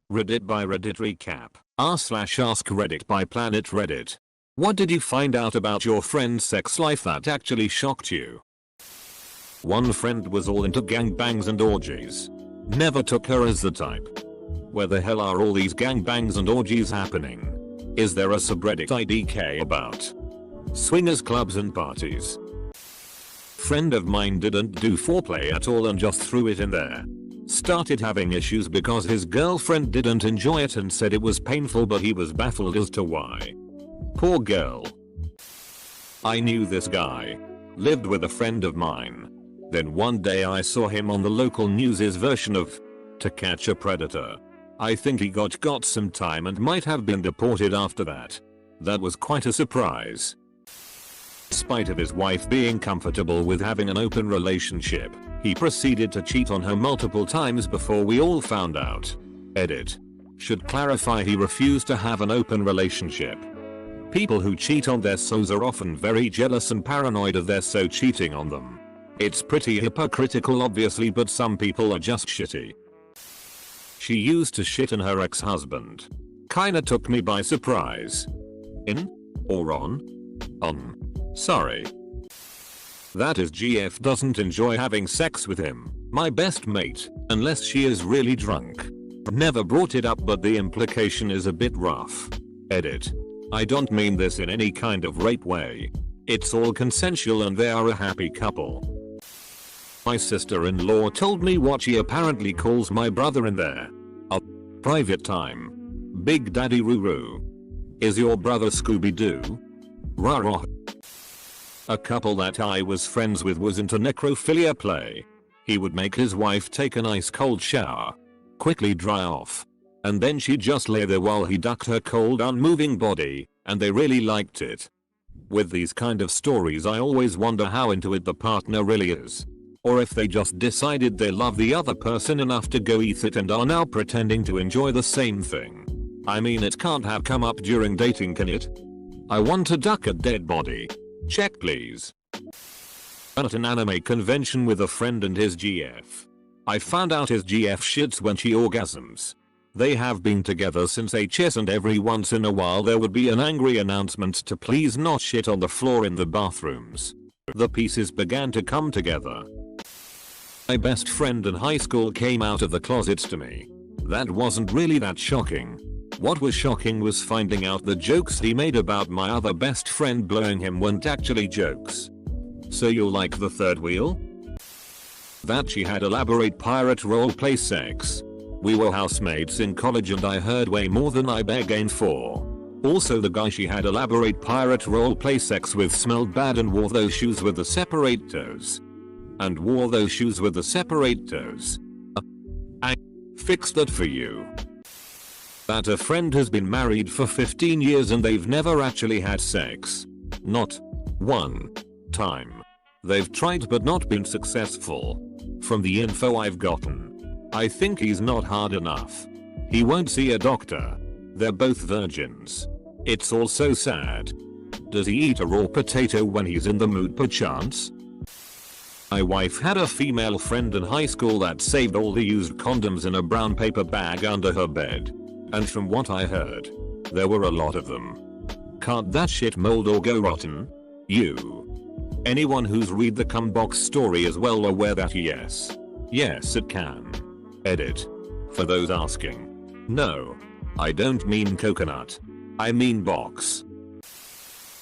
Reddit by Reddit recap. r/AskReddit by Planet Reddit. What did you find out about your friend's sex life that actually shocked you? One friend was all into gangbangs and orgies. Never took her as the type. Where the hell are all these gangbangs and orgies happening? Is there a subreddit IDK about swingers clubs and parties? Friend of mine didn't do foreplay at all and just threw it in there. Started having issues because his girlfriend didn't enjoy it and said it was painful, but he was baffled as to why. Poor girl. I knew this guy. Lived with a friend of mine. Then one day I saw him on the local news's version of To Catch a Predator. I think he got some time and might have been deported after that. That was quite a surprise. Despite of his wife being comfortable with having an open relationship, he proceeded to cheat on her multiple times before we all found out. Edit. Should clarify he refused to have an open relationship. People who cheat on their SOs are often very jealous and paranoid of their SO cheating on them. It's pretty hypocritical obviously, but some people are just shitty. She used to shit on her ex-husband. Kinda took me by surprise. In? Or on? On. Sorry. That is, GF doesn't enjoy having sex with him, my best mate, unless she is really drunk. Never brought it up, but the implication is a bit rough. Edit. I don't mean this in any kind of rape way. It's all consensual and they are a happy couple. My sister-in-law told me what she apparently calls my brother in their private time. Big Daddy Roo-Roo. Is your brother Scooby-Doo? Rah-rah. A couple that I was friends with was into necrophilia play. He would make his wife take an ice cold shower, quickly dry off, and then she'd just lay there while he ducked her cold unmoving body, and they really liked it. With these kind of stories I always wonder how into it the partner really is. Or if they just decided they love the other person enough to go eat it and are now pretending to enjoy the same thing. I mean, it can't have come up during dating, can it? I want to duck a dead body. Check please. At an anime convention with a friend and his GF. I found out his GF shits when she orgasms. They have been together since HS and every once in a while there would be an angry announcement to please not shit on the floor in the bathrooms. The pieces began to come together. My best friend in high school came out of the closets to me. That wasn't really that shocking. What was shocking was finding out the jokes he made about my other best friend blowing him weren't actually jokes. So you're like the third wheel? That she had elaborate pirate roleplay sex. We were housemates in college and I heard way more than I bargained for. Also, the guy she had elaborate pirate roleplay sex with smelled bad and wore those shoes with the separate toes. I fixed that for you. That a friend has been married for 15 years and they've never actually had sex. Not one time. They've tried but not been successful. From the info I've gotten, I think he's not hard enough. He won't see a doctor. They're both virgins. It's all so sad. Does he eat a raw potato when he's in the mood perchance? My wife had a female friend in high school that saved all the used condoms in a brown paper bag under her bed. And from what I heard, there were a lot of them. Can't that shit mold or go rotten? Anyone who's read the Cumbox story is well aware that yes it can. Edit. For those asking. No. I don't mean coconut. I mean box.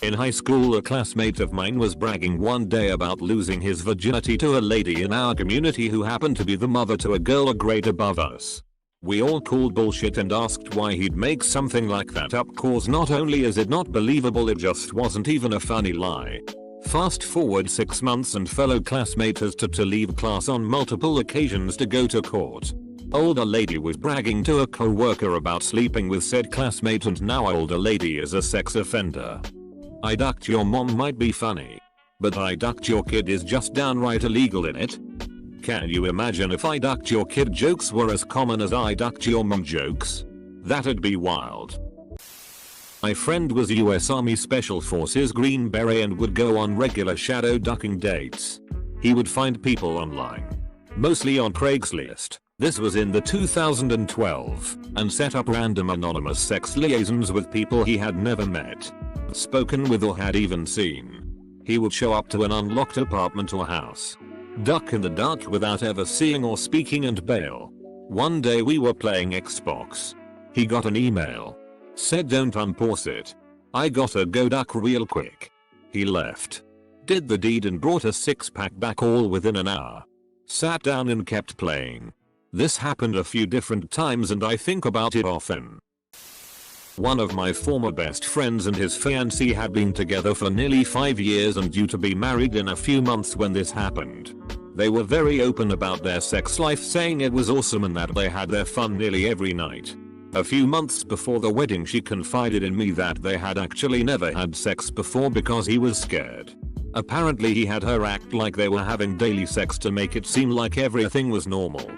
In high school, a classmate of mine was bragging one day about losing his virginity to a lady in our community who happened to be the mother to a girl a grade above us. We all called bullshit and asked why he'd make something like that up, cause not only is it not believable, it just wasn't even a funny lie. Fast forward 6 months and fellow classmate has to leave class on multiple occasions to go to court. Older lady was bragging to a co-worker about sleeping with said classmate and now older lady is a sex offender. I ducked your mom might be funny, but I ducked your kid is just downright illegal in it. Can you imagine if I ducked your kid jokes were as common as I ducked your mom jokes? That'd be wild. My friend was US Army Special Forces Green Beret and would go on regular shadow ducking dates. He would find people online, mostly on Craigslist, This was in the 2012, and set up random anonymous sex liaisons with people he had never met, spoken with or had even seen. He would show up to an unlocked apartment or house, duck in the dark without ever seeing or speaking, and bail. One day we were playing Xbox. He got an email. Said don't unpause it. I gotta go duck real quick. He left. Did the deed and brought a 6-pack back all within an hour. Sat down and kept playing. This happened a few different times and I think about it often. One of my former best friends and his fiancée had been together for nearly 5 years and due to be married in a few months when this happened. They were very open about their sex life, saying it was awesome and that they had their fun nearly every night. A few months before the wedding she confided in me that they had actually never had sex before because he was scared. Apparently he had her act like they were having daily sex to make it seem like everything was normal.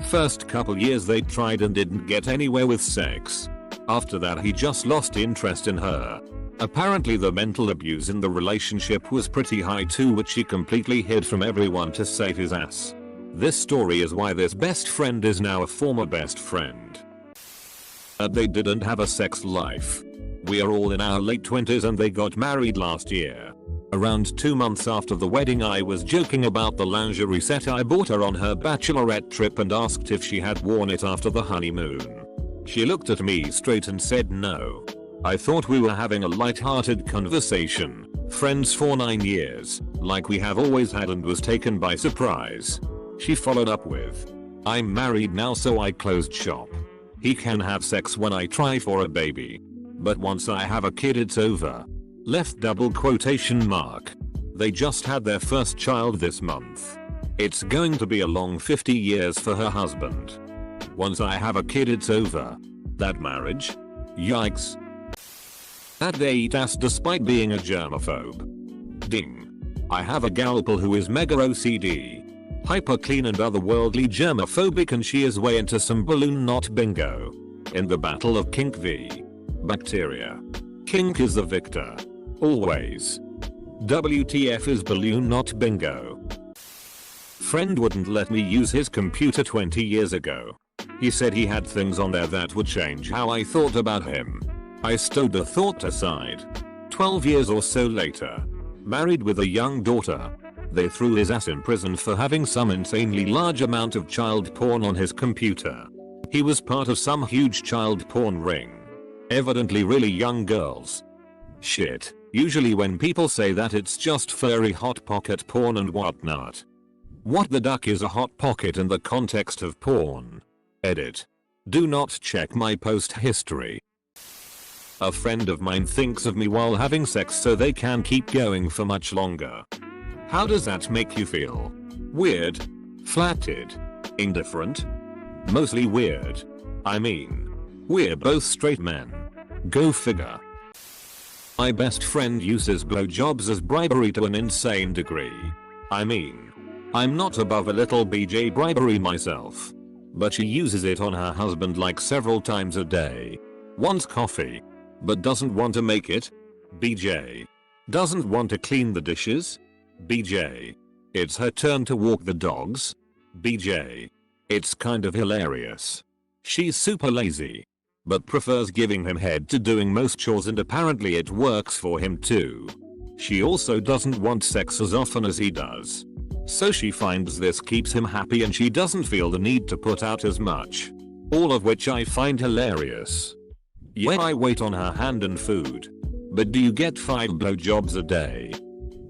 First couple years they tried and didn't get anywhere with sex. After that he just lost interest in her. Apparently the mental abuse in the relationship was pretty high too, which he completely hid from everyone to save his ass. This story is why this best friend is now a former best friend. They didn't have a sex life. We are all in our late 20s and they got married last year. Around 2 months after the wedding I was joking about the lingerie set I bought her on her bachelorette trip and asked if she had worn it after the honeymoon. She looked at me straight and said no. I thought we were having a light-hearted conversation, friends for 9 years, like we have always had, and was taken by surprise. She followed up with, I'm married now so I closed shop. He can have sex when I try for a baby. But once I have a kid it's over. Left double quotation mark. They just had their first child this month. It's going to be a long 50 years for her husband. Once I have a kid it's over. That marriage? Yikes. That they eat ass despite being a germaphobe. Ding. I have a galpal who is mega OCD. Hyper clean and otherworldly germaphobic, and she is way into some balloon knot bingo. In the battle of kink v. bacteria. Kink is the victor. Always. WTF is balloon knot bingo. Friend wouldn't let me use his computer 20 years ago. He said he had things on there that would change how I thought about him. I stowed the thought aside. 12 years or so later. Married with a young daughter. They threw his ass in prison for having some insanely large amount of child porn on his computer. He was part of some huge child porn ring. Evidently really young girls. Shit, usually when people say that it's just furry hot pocket porn and whatnot. What the duck is a hot pocket in the context of porn? Edit. Do not check my post history. A friend of mine thinks of me while having sex so they can keep going for much longer. How does that make you feel? Weird? Flattered? Indifferent? Mostly weird. I mean, we're both straight men. Go figure. My best friend uses blowjobs as bribery to an insane degree. I mean, I'm not above a little BJ bribery myself. But she uses it on her husband like several times a day. Wants coffee. But doesn't want to make it. BJ. Doesn't want to clean the dishes. BJ. It's her turn to walk the dogs. BJ. It's kind of hilarious. She's super lazy. But prefers giving him head to doing most chores, and apparently it works for him too. She also doesn't want sex as often as he does. So she finds this keeps him happy and she doesn't feel the need to put out as much. All of which I find hilarious. Yeah, I wait on her hand and food. But do you get 5 blowjobs a day?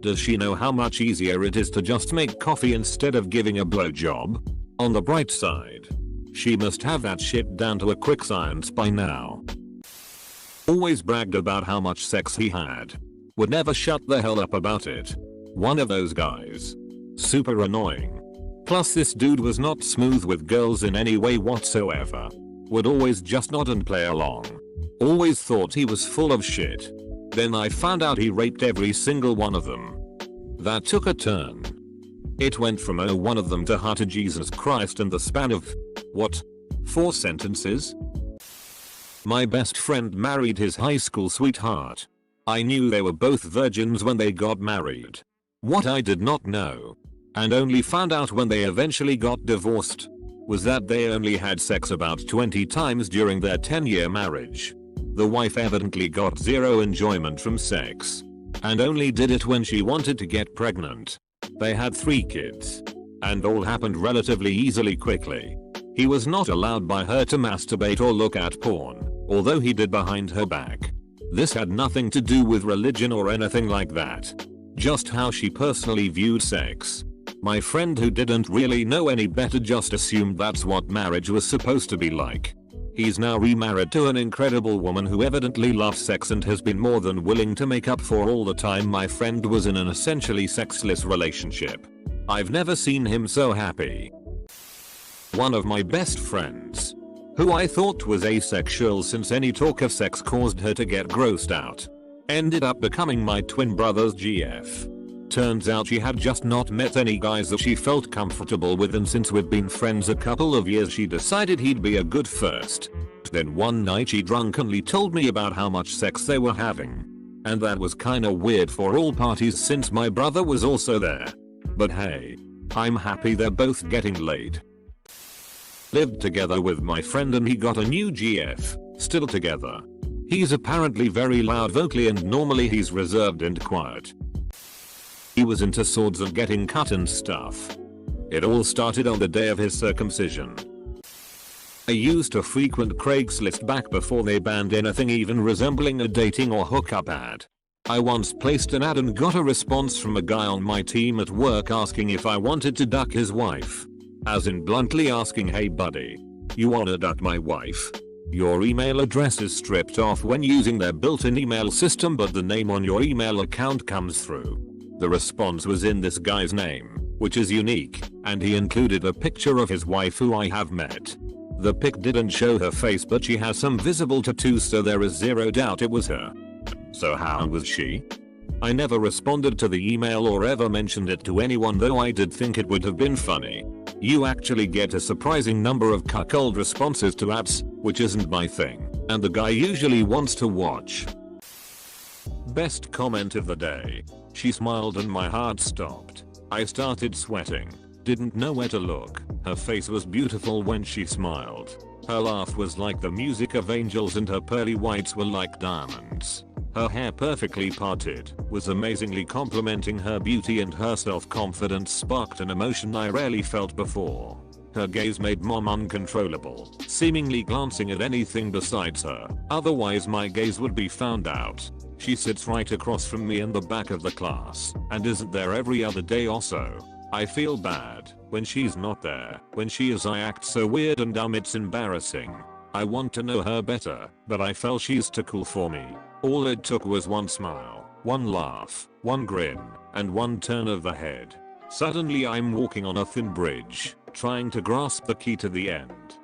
Does she know how much easier it is to just make coffee instead of giving a blowjob? On the bright side, she must have that shit down to a quick science by now. Always bragged about how much sex he had. Would never shut the hell up about it. One of those guys. Super annoying. Plus this dude was not smooth with girls in any way whatsoever. Would always just nod and play along. Always thought he was full of shit. Then I found out he raped every single one of them. That took a turn. It went from oh one of them to ha to Jesus Christ in the span of, what? 4 sentences? My best friend married his high school sweetheart. I knew they were both virgins when they got married. What I did not know, and only found out when they eventually got divorced, was that they only had sex about 20 times during their 10-year marriage. The wife evidently got zero enjoyment from sex and only did it when she wanted to get pregnant. They had 3 kids, and all happened relatively easily quickly. He was not allowed by her to masturbate or look at porn, although he did behind her back. This had nothing to do with religion or anything like that. Just how she personally viewed sex. My friend, who didn't really know any better, just assumed that's what marriage was supposed to be like. He's now remarried to an incredible woman who evidently loves sex and has been more than willing to make up for all the time my friend was in an essentially sexless relationship. I've never seen him so happy. One of my best friends, who I thought was asexual since any talk of sex caused her to get grossed out, ended up becoming my twin brother's GF. Turns out she had just not met any guys that she felt comfortable with, and since we'd been friends a couple of years she decided he'd be a good first. Then one night she drunkenly told me about how much sex they were having. And that was kinda weird for all parties since my brother was also there. But hey, I'm happy they're both getting laid. Lived together with my friend and he got a new GF, still together. He's apparently very loud vocally and normally he's reserved and quiet. He was into swords and getting cut and stuff. It all started on the day of his circumcision. I used to frequent Craigslist back before they banned anything even resembling a dating or hookup ad. I once placed an ad and got a response from a guy on my team at work asking if I wanted to duck his wife. As in bluntly asking, hey buddy, you wanna duck my wife? Your email address is stripped off when using their built-in email system, but the name on your email account comes through. The response was in this guy's name, which is unique, and he included a picture of his wife who I have met. The pic didn't show her face, but she has some visible tattoos, so there is zero doubt it was her. So how was she? I never responded to the email or ever mentioned it to anyone, though I did think it would have been funny. You actually get a surprising number of cuckold responses to apps, which isn't my thing, and the guy usually wants to watch. Best comment of the day. She smiled and my heart stopped. I started sweating. Didn't know where to look. Her face was beautiful when she smiled. Her laugh was like the music of angels and her pearly whites were like diamonds. Her hair, perfectly parted, was amazingly complimenting her beauty, and her self-confidence sparked an emotion I rarely felt before. Her gaze made mom uncontrollable, seemingly glancing at anything besides her, otherwise my gaze would be found out. She sits right across from me in the back of the class, and isn't there every other day or so. I feel bad when she's not there. When she is, I act so weird and dumb it's embarrassing. I want to know her better, but I felt she's too cool for me. All it took was one smile, one laugh, one grin, and one turn of the head. Suddenly I'm walking on a thin bridge, trying to grasp the key to the end.